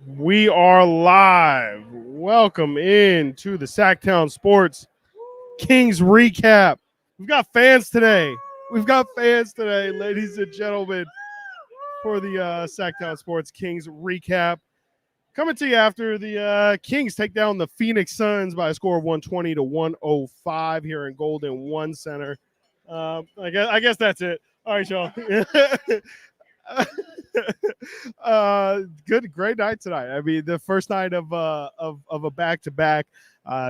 We are live. Welcome in to the Sactown Sports Kings recap. We've got fans today. Ladies and gentlemen, for the Sactown Sports Kings recap. Coming to you after the Kings take down the Phoenix Suns by a score of 120 to 105 here in Golden One Center. I guess that's it. All right, y'all. Great night tonight. I mean, the first night of a back to back.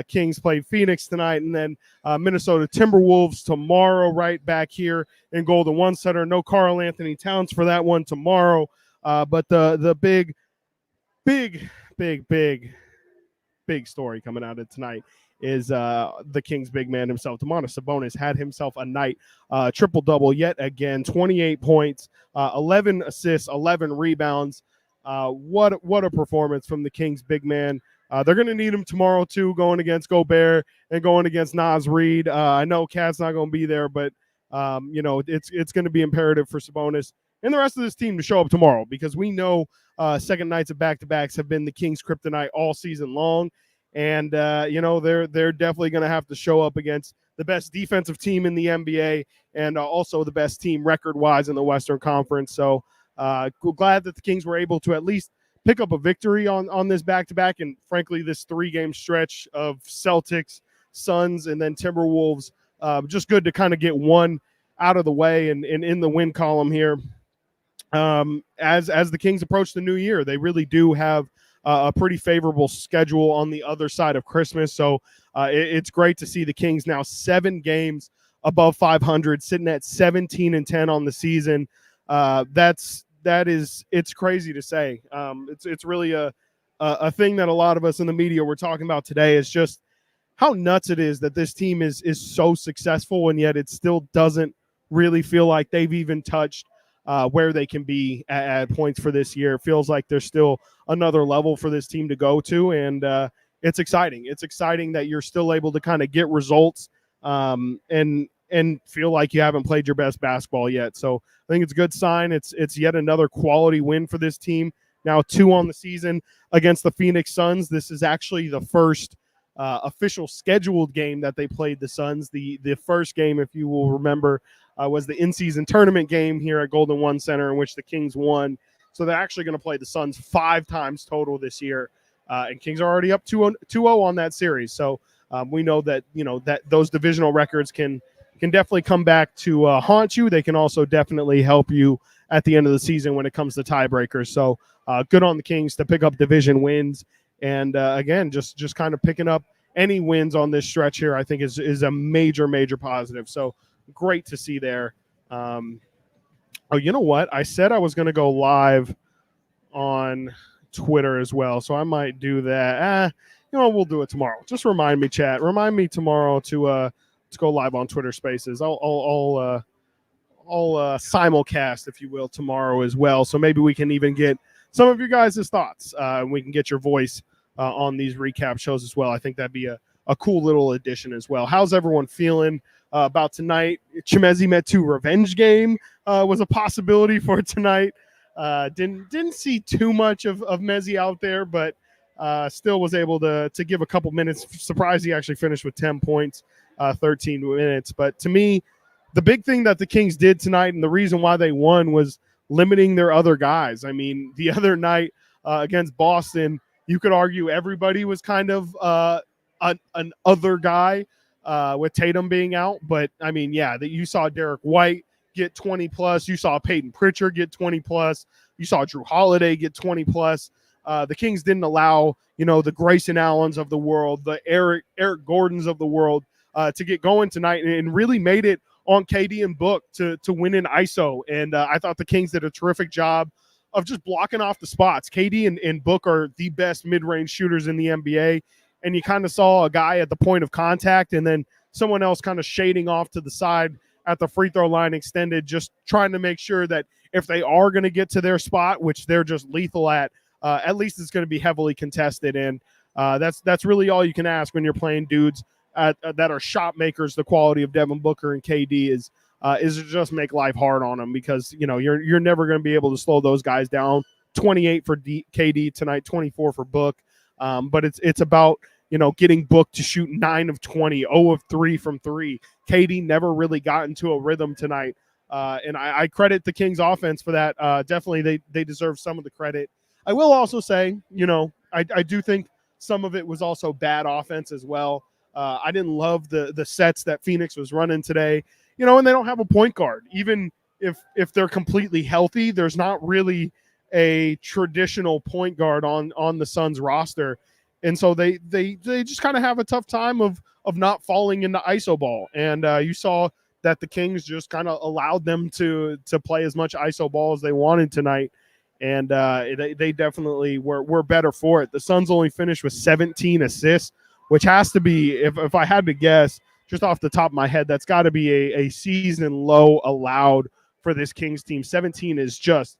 Kings played Phoenix tonight, and then Minnesota Timberwolves tomorrow, right back here in Golden One Center. No Karl Anthony Towns for that one tomorrow, but the big, big story coming out of tonight is the Kings big man himself. Domantas Sabonis had himself a night triple-double yet again, 28 points, 11 assists, 11 rebounds. What a performance from the Kings big man. They're going to need him tomorrow, too, going against Gobert and going against Naz Reid. I know Cat's not going to be there, but, it's going to be imperative for Sabonis and the rest of this team to show up tomorrow because we know second nights of back-to-backs have been the Kings' kryptonite all season long. And, they're definitely going to have to show up against the best defensive team in the NBA and also the best team record-wise in the Western Conference. So glad that the Kings were able to at least pick up a victory on this back-to-back and, frankly, this three-game stretch of Celtics, Suns, and then Timberwolves. Just good to kind of get one out of the way and in the win column here. As the Kings approach the new year, they really do have a pretty favorable schedule on the other side of Christmas. So it's great to see the Kings now 7 games above 500, sitting at 17-10 on the season. It's crazy to say. It's really a thing that a lot of us in the media were talking about today is just how nuts it is that this team is so successful and yet it still doesn't really feel like they've even touched where they can be at points for this year. It feels like there's still another level for this team to go to, and it's exciting. It's exciting that you're still able to kind of get results and feel like you haven't played your best basketball yet. So I think it's a good sign. It's yet another quality win for this team. Now 2 on the season against the Phoenix Suns. This is actually the first official scheduled game that they played the Suns. The first game, if you will remember, was the in-season tournament game here at Golden One Center in which the Kings won. So they're actually going to play the Suns 5 times total this year. And Kings are already up 2-0 on that series. So we know that, that those divisional records can definitely come back to haunt you. They can also definitely help you at the end of the season when it comes to tiebreakers. So good on the Kings to pick up division wins. And again, just kind of picking up any wins on this stretch here, I think is a major positive. So great to see there. You know what? I said I was going to go live on Twitter as well, so I might do that. We'll do it tomorrow. Just remind me, chat. Remind me tomorrow to go live on Twitter Spaces. I'll simulcast, if you will, tomorrow as well. So maybe we can even get some of your guys' thoughts. We can get your voice on these recap shows as well. I think that'd be a cool little addition as well. How's everyone feeling about tonight? Chimezie Metu revenge game was a possibility for tonight. Didn't see too much of Mezzi out there, but still was able to give a couple minutes. Surprised he actually finished with 10 points, 13 minutes. But to me, the big thing that the Kings did tonight and the reason why they won was limiting their other guys. I mean, the other night against Boston, you could argue everybody was kind of an other guy with Tatum being out. But, I mean, that you saw Derek White get 20+. You saw Peyton Pritchard get 20+. You saw Drew Holiday get 20+. The Kings didn't allow, the Grayson Allens of the world, the Eric Gordons of the world to get going tonight and really made it on KD and Book to win in ISO. And I thought the Kings did a terrific job of just blocking off the spots. KD and Book are the best mid-range shooters in the NBA. And you kind of saw a guy at the point of contact and then someone else kind of shading off to the side at the free throw line extended, just trying to make sure that if they are going to get to their spot, which they're just lethal at least it's going to be heavily contested. And that's really all you can ask when you're playing dudes that are shot makers. The quality of Devin Booker and KD is to just make life hard on them because, you're never going to be able to slow those guys down 28 for KD tonight, 24 for Book. But it's about, getting Book to shoot 9 of 20, 0 of 3 from 3. KD never really got into a rhythm tonight. And I credit the Kings offense for that. Definitely they deserve some of the credit. I will also say, I do think some of it was also bad offense as well. I didn't love the sets that Phoenix was running today, and they don't have a point guard. Even if they're completely healthy, there's not really a traditional point guard on the Suns roster. And so they just kind of have a tough time of not falling into ISO ball. And you saw that the Kings just kind of allowed them to play as much ISO ball as they wanted tonight. And they definitely were better for it. The Suns only finished with 17 assists, which has to be, if I had to guess, just off the top of my head, that's got to be a season low allowed for this Kings team. 17 is just,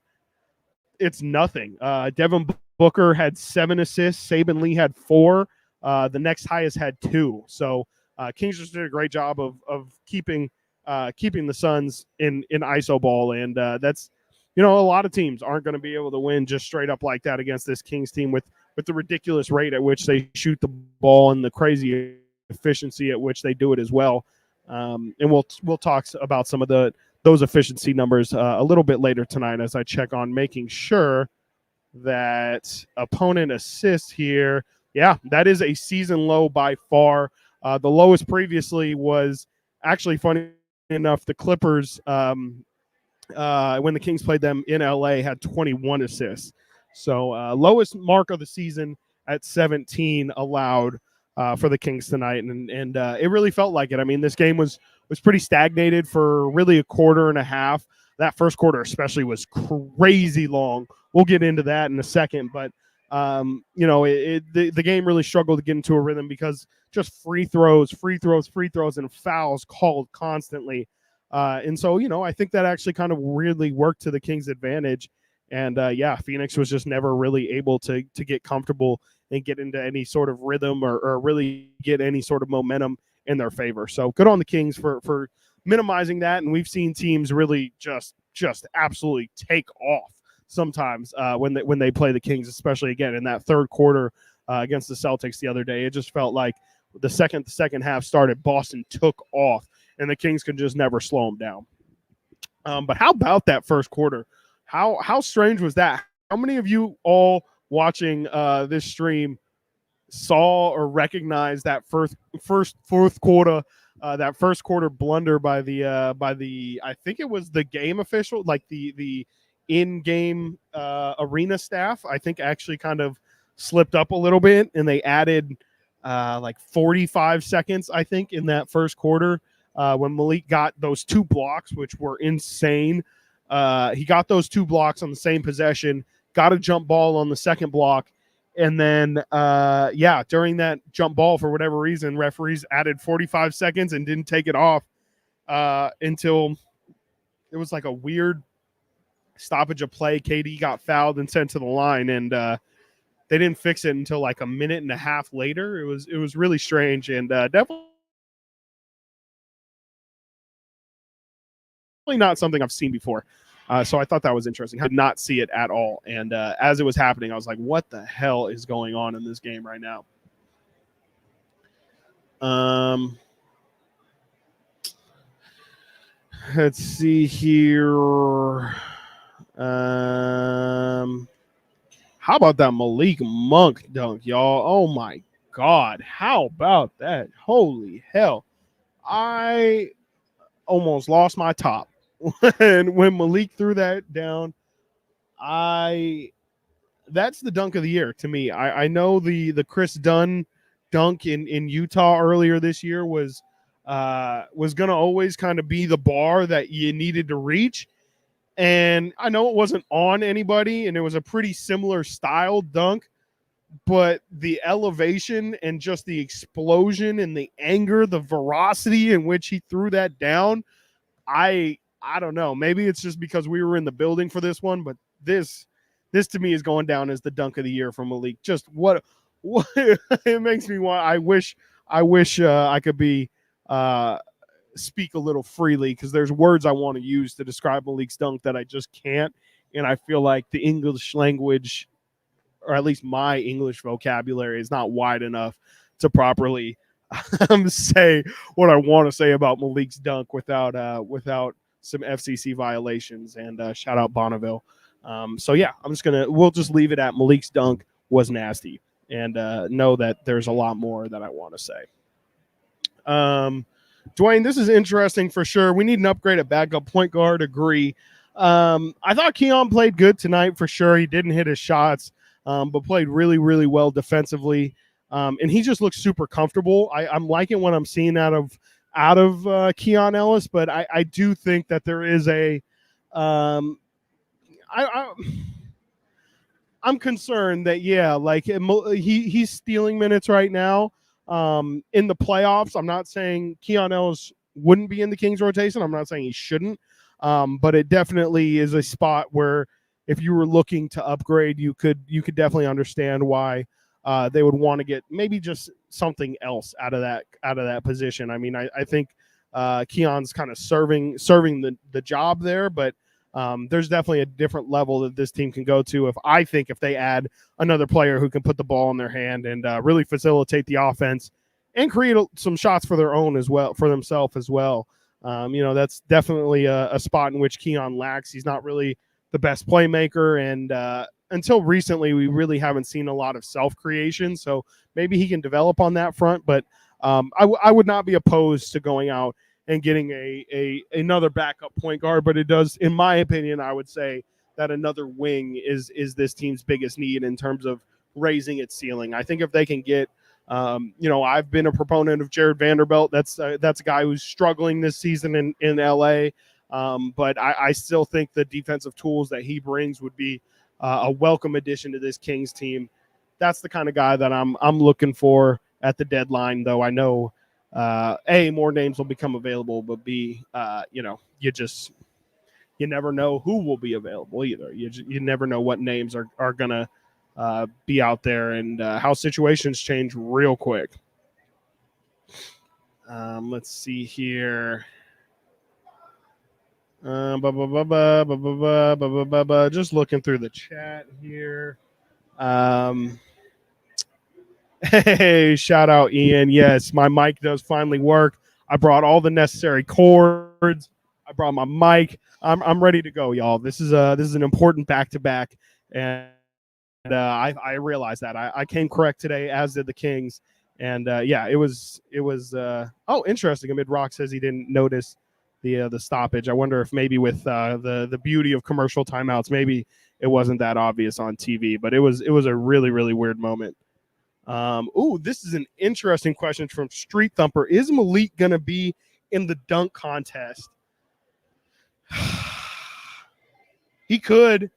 it's nothing. Devin Booker had 7 assists. Saben Lee had 4. The next highest had 2. So Kings just did a great job of keeping the Suns in ISO ball. And that's, a lot of teams aren't going to be able to win just straight up like that against this Kings team with the ridiculous rate at which they shoot the ball and the crazy efficiency at which they do it as well. And we'll talk about some of those efficiency numbers a little bit later tonight as I check on making sure that opponent assists here. Yeah, that is a season low by far. The lowest previously was actually, funny enough, the Clippers, when the Kings played them in LA, had 21 assists. So lowest mark of the season at 17 allowed for the Kings tonight. And it really felt like it. I mean, this game was pretty stagnated for really a quarter and a half. That first quarter especially was crazy long. We'll get into that in a second. But, the game really struggled to get into a rhythm because just free throws, and fouls called constantly. And so, I think that actually kind of weirdly worked to the Kings' advantage. And, Phoenix was just never really able to get comfortable and get into any sort of rhythm or really get any sort of momentum in their favor. So good on the Kings for minimizing that. And we've seen teams really just absolutely take off sometimes when they play the Kings, especially, again, in that third quarter against the Celtics the other day. It just felt like the second half started, Boston took off, and the Kings could just never slow them down. But how about that first quarter? How strange was that? How many of you all watching this stream saw or recognized that fourth quarter, that first quarter blunder by the I think it was the game official, like the in-game arena staff? I think actually kind of slipped up a little bit, and they added like 45 seconds, I think, in that first quarter when Malik got those 2 blocks, which were insane. He got those 2 blocks on the same possession, got a jump ball on the second block. And then, during that jump ball, for whatever reason, referees added 45 seconds and didn't take it off until it was like a weird stoppage of play. KD got fouled and sent to the line, and they didn't fix it until like a minute and a half later. It was really strange, and definitely not something I've seen before. So I thought that was interesting. I did not see it at all. And as it was happening, I was like, what the hell is going on in this game right now? Let's see here. How about that Malik Monk dunk, y'all? Oh, my God. How about that? Holy hell. I almost lost my top. And when Malik threw that down, that's the dunk of the year to me. I know the Chris Dunn dunk in Utah earlier this year was going to always kind of be the bar that you needed to reach. And I know it wasn't on anybody, and it was a pretty similar style dunk, but the elevation and just the explosion and the anger, the veracity in which he threw that down, I don't know. Maybe it's just because we were in the building for this one, but this to me is going down as the dunk of the year from Malik. Just what it makes me want. I wish I could be speak a little freely, because there's words I want to use to describe Malik's dunk that I just can't. and I feel like the English language, or at least my English vocabulary, is not wide enough to properly say what I want to say about Malik's dunk without some FCC violations. And shout out Bonneville. So yeah, we'll just leave it at Malik's dunk was nasty, and know that there's a lot more that I want to say. Dwayne, this is interesting for sure. We need an upgrade at backup point guard. Agree. I thought Keon played good tonight for sure. He didn't hit his shots, but played really, really well defensively. And he just looks super comfortable. I'm liking what I'm seeing out of Keon Ellis, but I do think that there is I'm concerned that he's stealing minutes right now. In the playoffs, I'm not saying Keon Ellis wouldn't be in the Kings rotation. I'm not saying he shouldn't. But it definitely is a spot where if you were looking to upgrade, you could definitely understand why they would want to get maybe just something else out of that position. I mean, I think Keon's kind of serving the job there, but there's definitely a different level that this team can go to if they add another player who can put the ball in their hand and really facilitate the offense and create some shots for their own as well, for themselves as well. That's definitely a spot in which Keon lacks. He's not really the best playmaker, and until recently, we really haven't seen a lot of self-creation. So maybe he can develop on that front, but I would not be opposed to going out and getting another backup point guard. But it does, in my opinion, I would say that another wing is this team's biggest need in terms of raising its ceiling. I think if they can get I've been a proponent of Jared Vanderbilt. That's a guy who's struggling this season in LA. But I still think the defensive tools that he brings would be a welcome addition to this Kings team. That's the kind of guy that I'm looking for at the deadline, though I know A, more names will become available, but B, you never know who will be available either. You never know what names are gonna be out there, and how situations change real quick. Let's see here. Just looking through the chat here. Hey, shout out Ian. Yes, my mic does finally work. I brought all the necessary cords. I brought my mic. I'm ready to go, y'all. This is an important back-to-back, and I realized that I came correct today, as did the Kings, and it was interesting. Amid Rock says he didn't notice the stoppage. I wonder if maybe with the beauty of commercial timeouts, maybe it wasn't that obvious on TV, but it was a really, really weird moment. This is an interesting question from Street Thumper. Is Malik gonna be in the dunk contest? He could.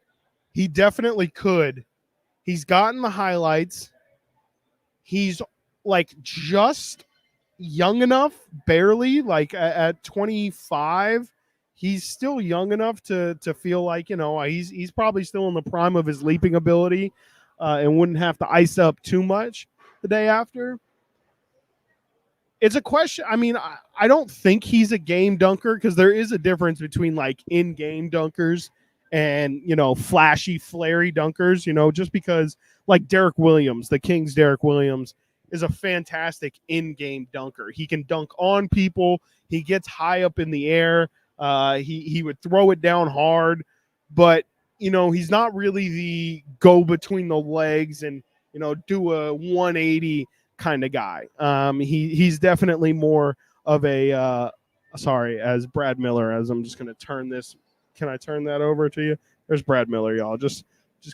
He definitely could. He's gotten the highlights. He's just young enough, barely, at 25. He's still young enough to feel like, he's probably still in the prime of his leaping ability, and wouldn't have to ice up too much the day after. It's a question. I mean, I don't think he's a game dunker, because there is a difference between in-game dunkers and, flashy, flary dunkers, just because Derek Williams, the Kings' Derek Williams, is a fantastic in-game dunker. He can dunk on people. He gets high up in the air. He would throw it down hard, but, he's not really the go between the legs and, do a 180 kind of guy. He's definitely more of as Brad Miller, as I'm just going to turn this. Can I turn that over to you? There's Brad Miller, y'all. Just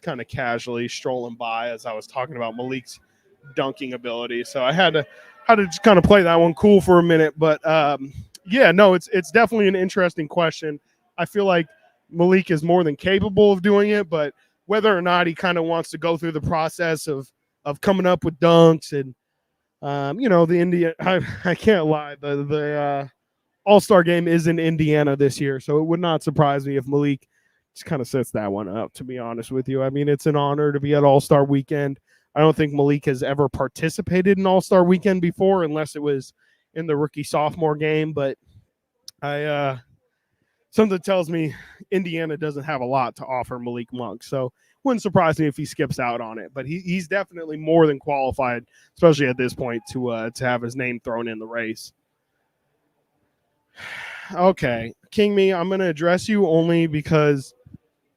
kind of casually strolling by as I was talking about Malik's dunking ability. So I had to just kind of play that one cool for a minute. But it's definitely an interesting question. I feel like Malik is more than capable of doing it, but whether or not he kind of wants to go through the process of coming up with dunks and the India, I can't lie, the All-Star game is in Indiana this year, so it would not surprise me if Malik just kind of sets that one up, to be honest with you. I mean, it's an honor to be at All-Star Weekend. I don't think Malik has ever participated in All-Star Weekend before, unless it was in the rookie-sophomore game, but I something tells me Indiana doesn't have a lot to offer Malik Monk. So wouldn't surprise me if he skips out on it. But he's definitely more than qualified, especially at this point, to have his name thrown in the race. Okay, KingMe, I'm going to address you only because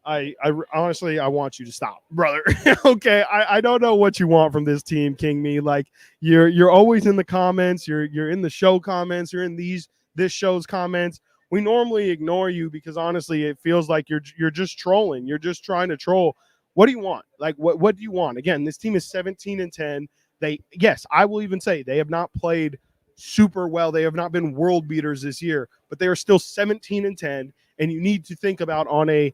I honestly I want you to stop, brother. Okay, I don't know what you want from this team, KingMe. Like you're always in the comments, you're in the show comments, you're in this show's comments. We normally ignore you because honestly, it feels like you're just trolling. You're just trying to troll. What do you want? Like what do you want? Again, this team is 17-10. Yes, I will even say they have not played super well. They have not been world beaters this year, but they are still 17-10. And you need to think about on a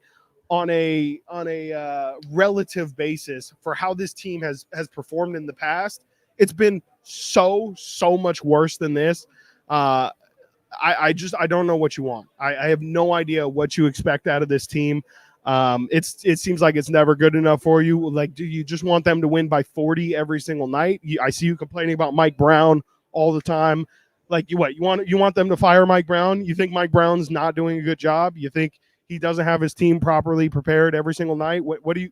relative basis for how this team has performed in the past. It's been so much worse than this. I don't know what you want. I have no idea what you expect out of this team. It seems like it's never good enough for you. Like, do you just want them to win by 40 every single night? I see you complaining about Mike Brown all the time. Like, you want them to fire Mike Brown? You think Mike Brown's not doing a good job? You think he doesn't have his team properly prepared every single night? What you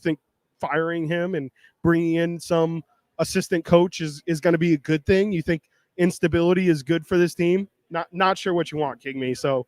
think firing him and bringing in some assistant coach is going to be a good thing? You think instability is good for this team? Not sure what you want, KingMe. So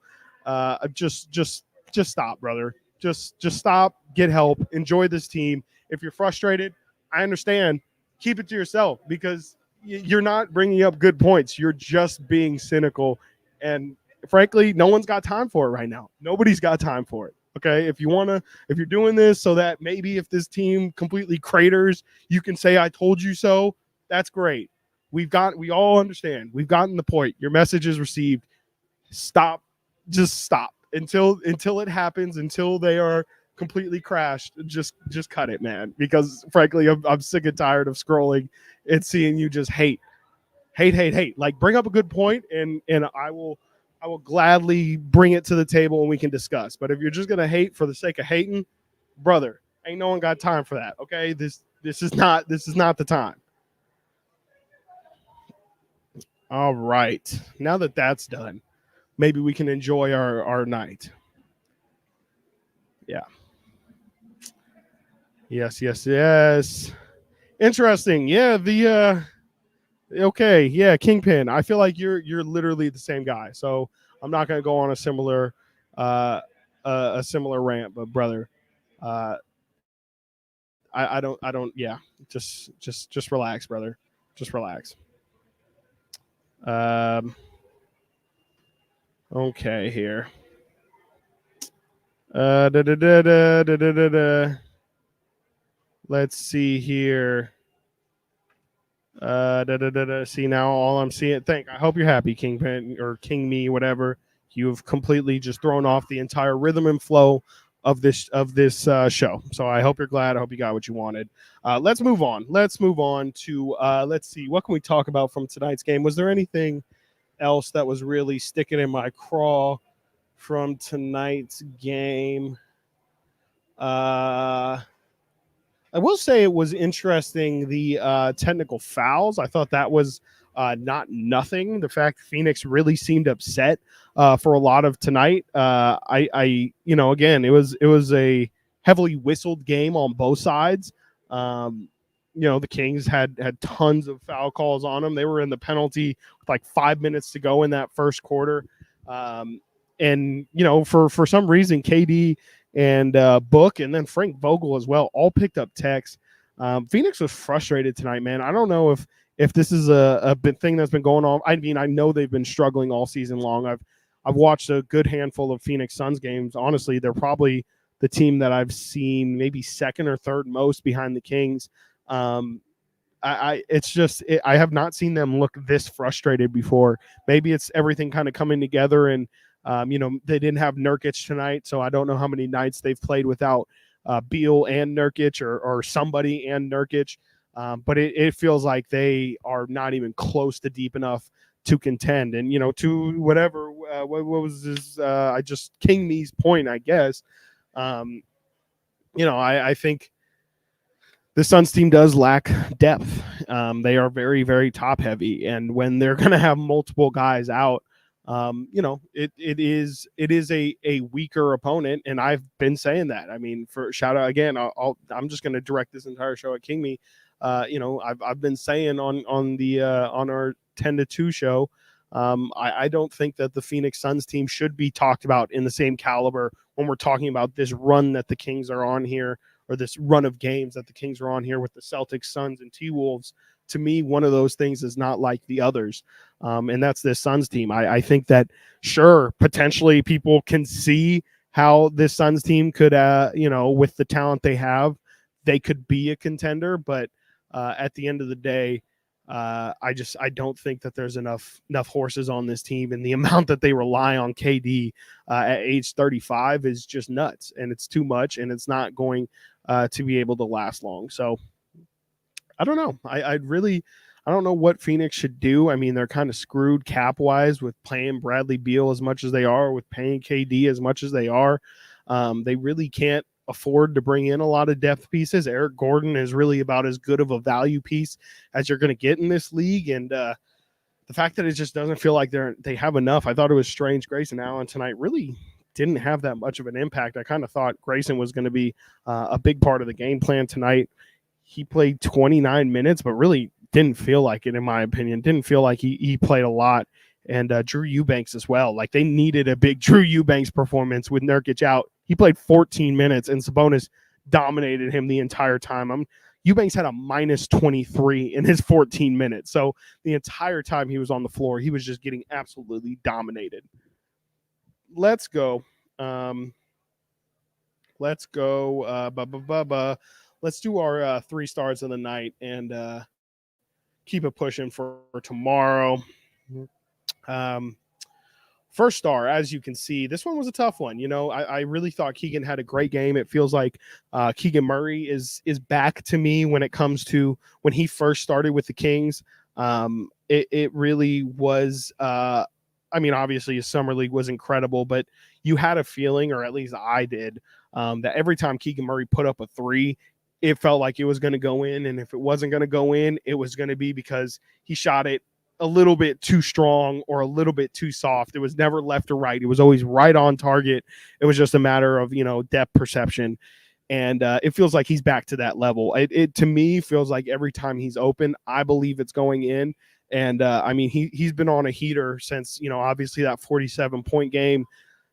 just stop, brother. Just stop, get help, enjoy this team. If you're frustrated, I understand. Keep it to yourself because you're not bringing up good points. You're just being cynical, and frankly, no one's got time for it right now. Nobody's got time for it. Okay, if you're doing this so that maybe if this team completely craters, you can say I told you so. That's great. We all understand. We've gotten the point. Your message is received. Stop. Just stop until it happens. Until they are completely crashed. Just cut it, man. Because frankly, I'm sick and tired of scrolling and seeing you just hate. Like, bring up a good point, and I will gladly bring it to the table and we can discuss. But if you're just gonna hate for the sake of hating, brother, ain't no one got time for that. Okay, this is not the time. All right, now that that's done, maybe we can enjoy our night. Yeah. Yes. Interesting. Yeah. Okay. Yeah. Kingpin. I feel like you're literally the same guy. So I'm not going to go on a similar rant, but brother, I don't. Yeah. Just relax, brother. Just relax. Okay. Here. Let's see here. See, now all I'm seeing. I hope you're happy, Kingpin or KingMe, whatever. You've completely just thrown off the entire rhythm and flow of this show. So I hope you're glad. I hope you got what you wanted. Let's move on. Let's move on to let's see. What can we talk about from tonight's game? Was there anything else that was really sticking in my craw from tonight's game? I will say it was interesting, the technical fouls. I thought that was not nothing. The fact Phoenix really seemed upset for a lot of tonight. Again, it was a heavily whistled game on both sides. The Kings had tons of foul calls on them. They were in the penalty with like 5 minutes to go in that first quarter. And for some reason, KD and Book and then Frank Vogel as well all picked up techs. Phoenix was frustrated tonight, man. I don't know if this is a big thing that's been going on. I mean, I know they've been struggling all season long. I've watched a good handful of Phoenix Suns games. Honestly, they're probably the team that I've seen maybe second or third most behind the Kings. I have not seen them look this frustrated before. Maybe it's everything kind of coming together, and they didn't have Nurkic tonight, so I don't know how many nights they've played without Beal and Nurkic or somebody and Nurkic. But it feels like they are not even close to deep enough to contend. And, to whatever, what was this? KingMe's point, I guess. I think the Suns team does lack depth. They are very, very top heavy. And when they're going to have multiple guys out, it is a weaker opponent, and I've been saying that. I mean, for shout out again, I'm just going to direct this entire show at KingMe. I've been saying on our 10-2 show. I don't think that the Phoenix Suns team should be talked about in the same caliber when we're talking about this run that the Kings are on here, or this run of games that the Kings are on here with the Celtics, Suns, and T-Wolves. To me, one of those things is not like the others, and that's this Suns team. I think that, sure, potentially people can see how this Suns team could, with the talent they have, they could be a contender, but at the end of the day, I don't think that there's enough horses on this team, and the amount that they rely on KD at age 35 is just nuts, and it's too much, and it's not going to be able to last long. So I don't know. I don't know what Phoenix should do. I mean, they're kind of screwed cap wise with paying Bradley Beal as much as they are, with paying KD as much as they are. They really can't afford to bring in a lot of depth pieces. Eric Gordon is really about as good of a value piece as you're going to get in this league. And the fact that it just doesn't feel like they have enough. I thought it was strange. Grayson Allen tonight really didn't have that much of an impact. I kind of thought Grayson was going to be a big part of the game plan tonight. He played 29 minutes, but really didn't feel like it, in my opinion. Didn't feel like he played a lot. And Drew Eubanks as well. Like, they needed a big Drew Eubanks performance with Nurkic out. He played 14 minutes, and Sabonis dominated him the entire time. Eubanks had a minus 23 in his 14 minutes. So the entire time he was on the floor, he was just getting absolutely dominated. Let's go. Let's do our 3 stars of the night and keep it pushing for tomorrow. First star, as you can see, this one was a tough one. I really thought Keegan had a great game. It feels like Keegan Murray is back to me when it comes to when he first started with the Kings. It really was. Obviously his summer league was incredible, but you had a feeling, or at least I did, that every time Keegan Murray put up a 3, it felt like it was going to go in. And if it wasn't going to go in, it was going to be because he shot it a little bit too strong or a little bit too soft. It was never left or right. It was always right on target. It was just a matter of, depth perception. And it feels like he's back to that level. It to me feels like every time he's open, I believe it's going in. And he's been on a heater since, obviously that 47-point game.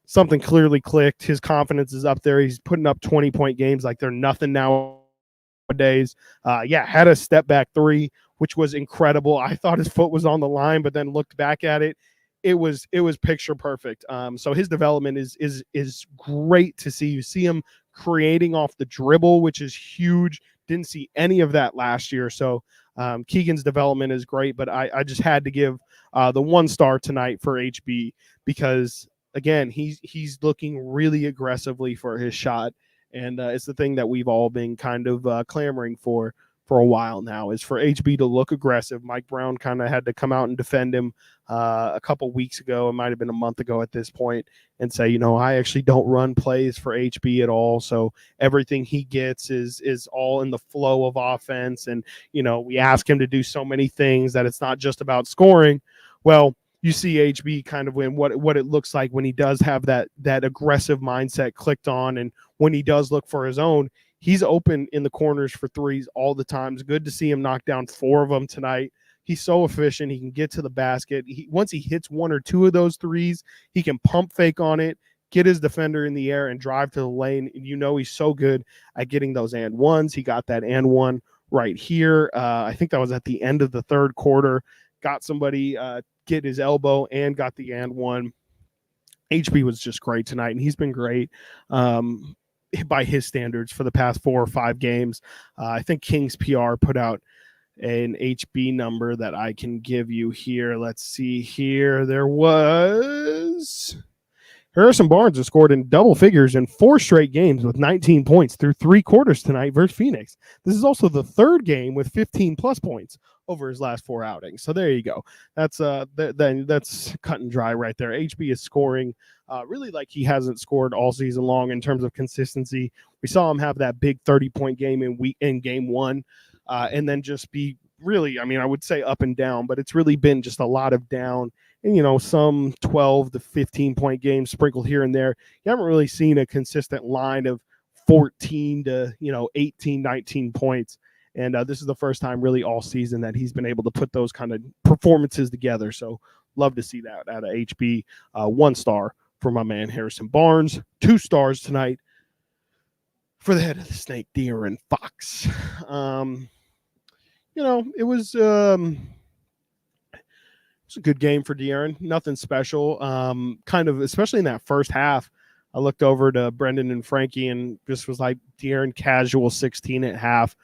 Something clearly clicked. His confidence is up there. He's putting up 20-point games like they're nothing nowadays. Had a step back 3, which was incredible. I thought his foot was on the line, but then looked back at it. It was picture perfect. So his development is great to see. You see him creating off the dribble, which is huge. Didn't see any of that last year. So Keegan's development is great, but I just had to give the 1 star tonight for HB because, again, he's looking really aggressively for his shot. And it's the thing that we've all been kind of clamoring for a while now, is for HB to look aggressive. Mike Brown kind of had to come out and defend him a couple weeks ago. It might have been a month ago at this point, and say, I actually don't run plays for HB at all. So everything he gets is all in the flow of offense. And, we ask him to do so many things that it's not just about scoring. Well, you see HB kind of when what it looks like when he does have that aggressive mindset clicked on, and when he does look for his own, he's open in the corners for 3s all the time. It's good to see him knock down 4 of them tonight. He's so efficient. He can get to the basket. Once he hits 1 or 2 of those 3s, he can pump fake on it, get his defender in the air, and drive to the lane. He's so good at getting those and ones. He got that and one right here. I think that was at the end of the 3rd quarter. Got somebody get his elbow and got the and one. HB was just great tonight, and he's been great by his standards for the past 4 or 5 games. I think Kings PR put out an HB number that I can give you here. Let's see here. There was Harrison Barnes has scored in double figures in 4 straight games with 19 points through 3 quarters tonight versus Phoenix. This is also the 3rd game with 15 plus points over his last 4 outings. So there you go. That's that's cut and dry right there. HB is scoring really like he hasn't scored all season long in terms of consistency. We saw him have that big 30-point game in game 1, and then just be really, I would say up and down, but it's really been just a lot of down and some 12 to 15 point games sprinkled here and there. You haven't really seen a consistent line of 14 to 18, 19 points. And this is the first time really all season that he's been able to put those kind of performances together. So love to see that out of HB. 1 star for my man Harrison Barnes. 2 stars tonight for the head of the snake, DeAaron Fox. It was a good game for DeAaron. Nothing special. Kind of, especially in that first half, I looked over to Brendan and Frankie and just was like, DeAaron casual 16 at half.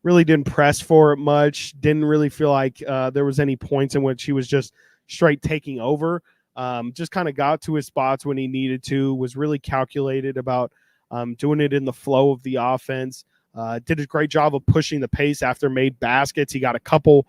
Really didn't press for it much. Didn't really feel like there was any points in which he was just straight taking over. Just kind of got to his spots when he needed to. Was really calculated about doing it in the flow of the offense. Did a great job of pushing the pace after made baskets. He got a couple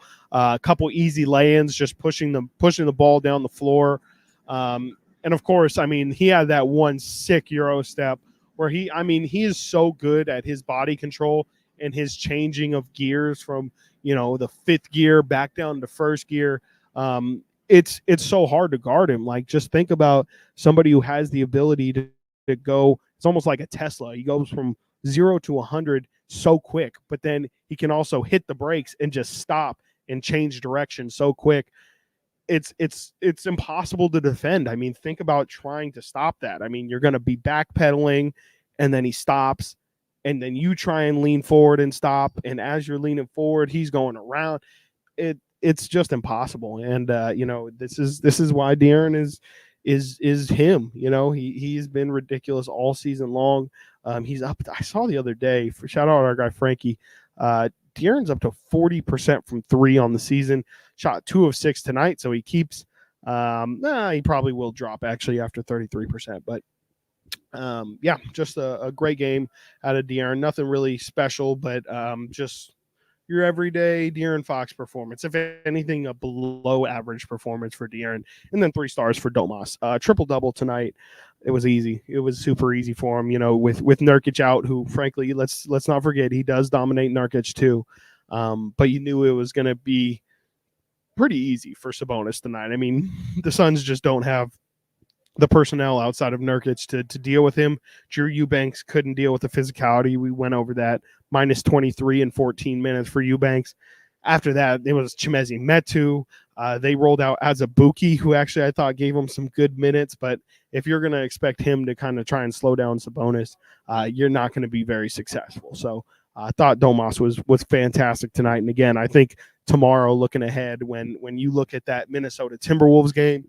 easy lay-ins, just pushing the ball down the floor. And of course, he had that one sick Euro step where he is so good at his body control and his changing of gears from, the 5th gear back down to 1st gear. It's so hard to guard him. Like, just think about somebody who has the ability to go. It's almost like a Tesla. He goes from 0 to 100 so quick, but then he can also hit the brakes and just stop and change direction so quick. It's impossible to defend. Think about trying to stop that. You're going to be backpedaling, and then he stops, and then you try and lean forward and stop. And as you're leaning forward, he's going around. It's just impossible. And this is why DeAaron is him. He's been ridiculous all season long. He's up. I saw the other day, for shout out our guy Frankie. DeAaron's up to 40% from 3 on the season. Shot 2 of 6 tonight, so he keeps. He probably will drop actually after 33%, but just a great game out of DeAaron. Nothing really special, but just your everyday DeAaron Fox performance. If anything, a below average performance for DeAaron. And then 3 stars for Domas. Triple-double tonight. It was easy. It was super easy for him, with Nurkic out, who, frankly, let's not forget, he does dominate Nurkic too. But you knew it was going to be pretty easy for Sabonis tonight. The Suns just don't have the personnel outside of Nurkic to deal with him. Drew Eubanks couldn't deal with the physicality. We went over that. Minus 23 in 14 minutes for Eubanks. After that, it was Chimezie Metu. They rolled out Azubuike, who actually I thought gave him some good minutes. But if you're going to expect him to kind of try and slow down Sabonis, you're not going to be very successful. So I thought Domas was fantastic tonight. And again, I think tomorrow, looking ahead, when you look at that Minnesota Timberwolves game,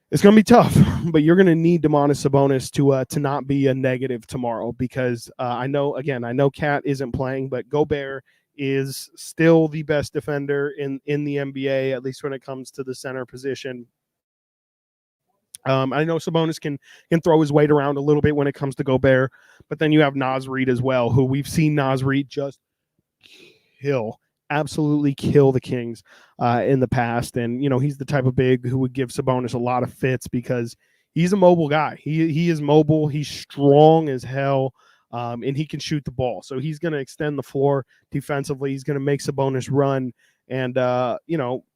it's going to be tough, but you're going to need Domantas Sabonis to not be a negative tomorrow, because I know Cat isn't playing, but Gobert is still the best defender in the NBA, at least when it comes to the center position. I know Sabonis can throw his weight around a little bit when it comes to Gobert, but then you have Naz Reid as well, who we've seen Naz Reid just absolutely kill the Kings in the past. And, he's the type of big who would give Sabonis a lot of fits because he's a mobile guy. He is mobile. He's strong as hell, and he can shoot the ball. So he's going to extend the floor defensively. He's going to make Sabonis run. And,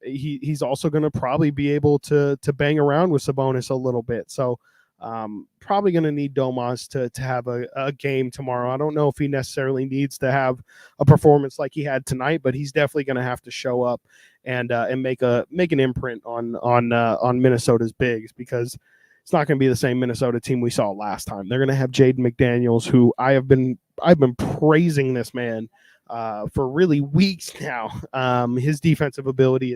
he's also going to probably be able to bang around with Sabonis a little bit. So probably going to need Domas to have a game tomorrow. I don't know if he necessarily needs to have a performance like he had tonight, but he's definitely going to have to show up and make an imprint on Minnesota's bigs, because it's not going to be the same Minnesota team we saw last time. They're going to have Jaden McDaniels, who I've been praising this man for really weeks now. His defensive ability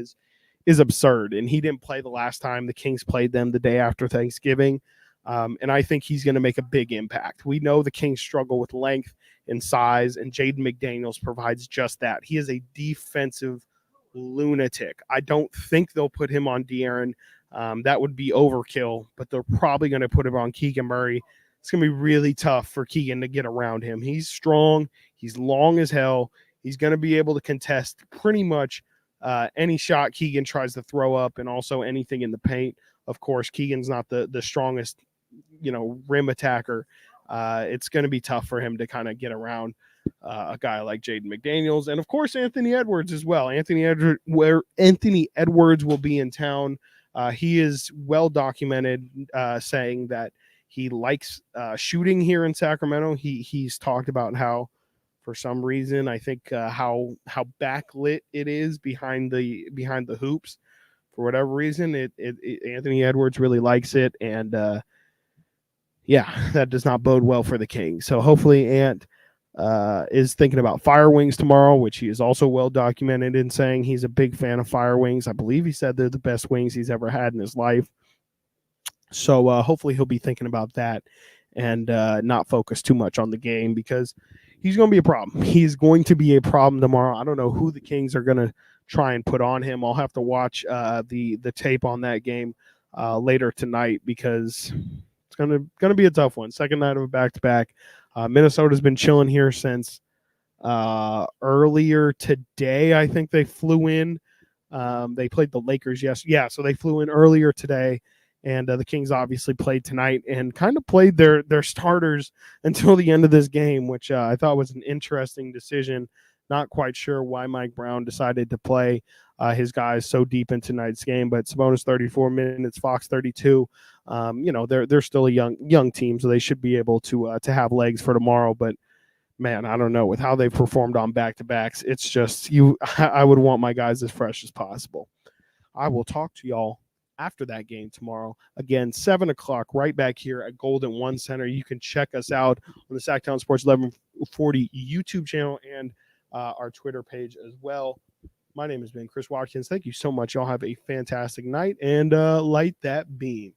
is absurd, and he didn't play the last time the Kings played them the day after Thanksgiving. And I think he's going to make a big impact. We know the Kings struggle with length and size, and Jaden McDaniels provides just that. He is a defensive lunatic. I don't think they'll put him on DeAaron. That would be overkill, but they're probably going to put him on Keegan Murray. It's going to be really tough for Keegan to get around him. He's strong. He's long as hell. He's going to be able to contest pretty much any shot Keegan tries to throw up, and also anything in the paint. Of course, Keegan's not the strongest, rim attacker. It's going to be tough for him to kind of get around a guy like Jaden McDaniels, and of course Anthony Edwards as well. Anthony Edwards will be in town He is well documented, saying that he likes shooting here in Sacramento. He's talked about how, for some reason, I think how backlit it is behind the hoops. For whatever reason, Anthony Edwards really likes it, and yeah, that does not bode well for the Kings. So hopefully Ant is thinking about Fire Wings tomorrow, which he is also well documented in saying he's a big fan of Fire Wings. I believe he said they're the best wings he's ever had in his life. So hopefully he'll be thinking about that and not focus too much on the game, because he's going to be a problem. He's going to be a problem tomorrow. I don't know who the Kings are going to try and put on him. I'll have to watch the tape on that game later tonight, because it's gonna be a tough one. Second night of a back-to-back. Minnesota's been chilling here since earlier today. I think they flew in. They played the Lakers yesterday. So they flew in earlier today, and the Kings obviously played tonight and kind of played their starters until the end of this game, which I thought was an interesting decision. Not quite sure why Mike Brown decided to play his guys so deep in tonight's game, but Sabonis 34 minutes, Fox 32. They're still a young team, so they should be able to have legs for tomorrow. But man, I don't know, with how they've performed on back-to-backs, it's just I would want my guys as fresh as possible. I will talk to y'all after that game tomorrow. Again, 7 o'clock, right back here at Golden One Center. You can check us out on the Sactown Sports 1140 YouTube channel and our Twitter page as well. My name has been Chris Watkins. Thank you so much. Y'all have a fantastic night, and light that beam.